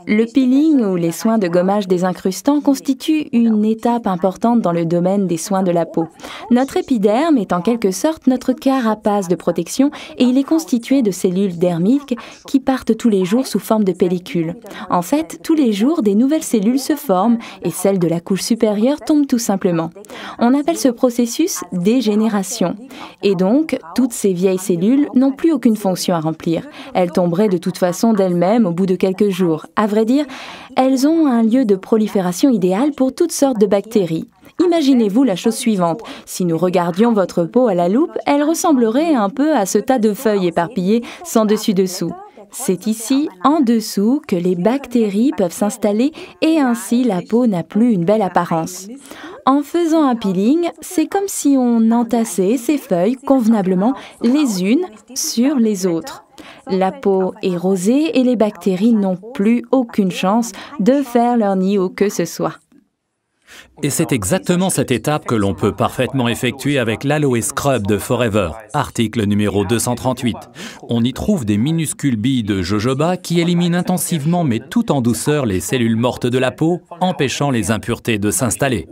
Le peeling ou les soins de gommage désincrustant constituent une étape importante dans le domaine des soins de la peau. Notre épiderme est en quelque sorte notre carapace de protection et il est constitué de cellules dermiques qui partent tous les jours sous forme de pellicule. En fait, tous les jours, des nouvelles cellules se forment et celles de la couche supérieure tombent tout simplement. On appelle ce processus dégénération. Et donc, toutes ces vieilles cellules n'ont plus aucune fonction à remplir. Elles tomberaient de toute façon d'elles-mêmes au bout de quelques jours. À vrai dire, elles ont un lieu de prolifération idéal pour toutes sortes de bactéries. Imaginez-vous la chose suivante. Si nous regardions votre peau à la loupe, elle ressemblerait un peu à ce tas de feuilles éparpillées sans dessus-dessous. C'est ici, en dessous, que les bactéries peuvent s'installer et ainsi la peau n'a plus une belle apparence. En faisant un peeling, c'est comme si on entassait ces feuilles convenablement les unes sur les autres. La peau est rosée et les bactéries n'ont plus aucune chance de faire leur nid où que ce soit. Et c'est exactement cette étape que l'on peut parfaitement effectuer avec l'Aloe Scrub de Forever, article numéro 238. On y trouve des minuscules billes de jojoba qui éliminent intensivement mais tout en douceur les cellules mortes de la peau, empêchant les impuretés de s'installer.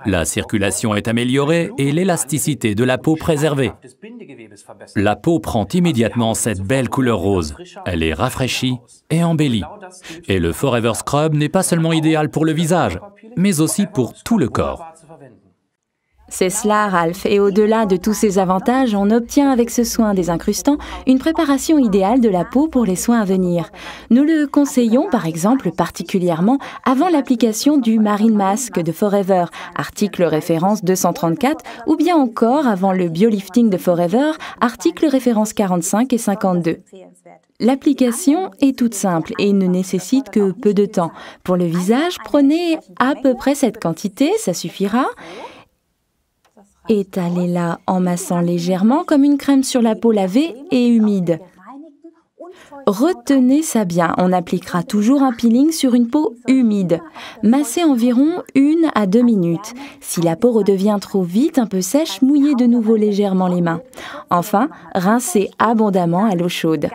La circulation est améliorée et l'élasticité de la peau préservée. La peau prend immédiatement cette belle couleur rose. Elle est rafraîchie et embellie. Et le Forever Scrub n'est pas seulement idéal pour le visage, mais aussi pour tout le corps. C'est cela, Ralph, et au-delà de tous ces avantages, on obtient avec ce soin désincrustant une préparation idéale de la peau pour les soins à venir. Nous le conseillons par exemple particulièrement avant l'application du Marine Mask de Forever, article référence 234, ou bien encore avant le Biolifting de Forever, article référence 45 et 52. L'application est toute simple et ne nécessite que peu de temps. Pour le visage, prenez à peu près cette quantité, ça suffira. Étalez-la en massant légèrement comme une crème sur la peau lavée et humide. Retenez ça bien, on appliquera toujours un peeling sur une peau humide. Massez environ 1 à 2 minutes. Si la peau redevient trop vite, un peu sèche, mouillez de nouveau légèrement les mains. Enfin, rincez abondamment à l'eau chaude.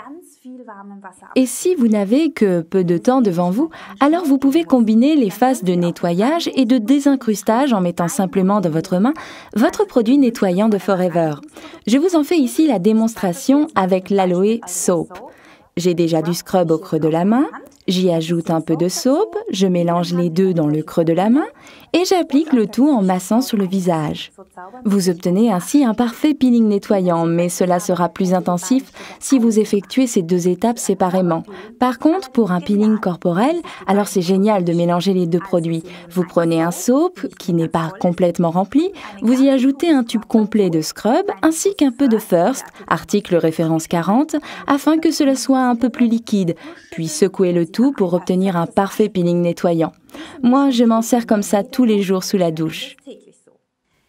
Et si vous n'avez que peu de temps devant vous, alors vous pouvez combiner les phases de nettoyage et de désincrustage en mettant simplement dans votre main votre produit nettoyant de Forever. Je vous en fais ici la démonstration avec l'Aloe Soap. J'ai déjà du scrub au creux de la main, j'y ajoute un peu de soap, je mélange les deux dans le creux de la main et j'applique le tout en massant sur le visage. Vous obtenez ainsi un parfait peeling nettoyant, mais cela sera plus intensif si vous effectuez ces deux étapes séparément. Par contre, pour un peeling corporel, alors c'est génial de mélanger les deux produits. Vous prenez un soap qui n'est pas complètement rempli, vous y ajoutez un tube complet de scrub ainsi qu'un peu de First, article référence 40, afin que cela soit un peu plus liquide, puis secouez le tout pour obtenir un parfait peeling nettoyant. Moi, je m'en sers comme ça tous les jours sous la douche.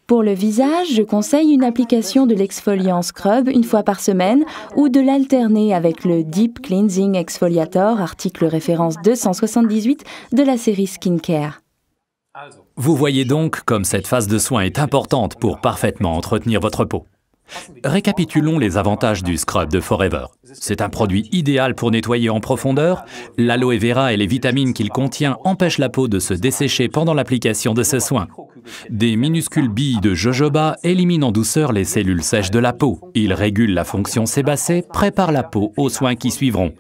Pour le visage, je conseille une application de l'exfoliant scrub une fois par semaine ou de l'alterner avec le Deep Cleansing Exfoliator, article référence 278 de la série Skincare. Vous voyez donc comme cette phase de soin est importante pour parfaitement entretenir votre peau. Récapitulons les avantages du scrub de Forever. C'est un produit idéal pour nettoyer en profondeur. L'aloe vera et les vitamines qu'il contient empêchent la peau de se dessécher pendant l'application de ce soin. Des minuscules billes de jojoba éliminent en douceur les cellules sèches de la peau. Ils régulent la fonction sébacée, préparent la peau aux soins qui suivront.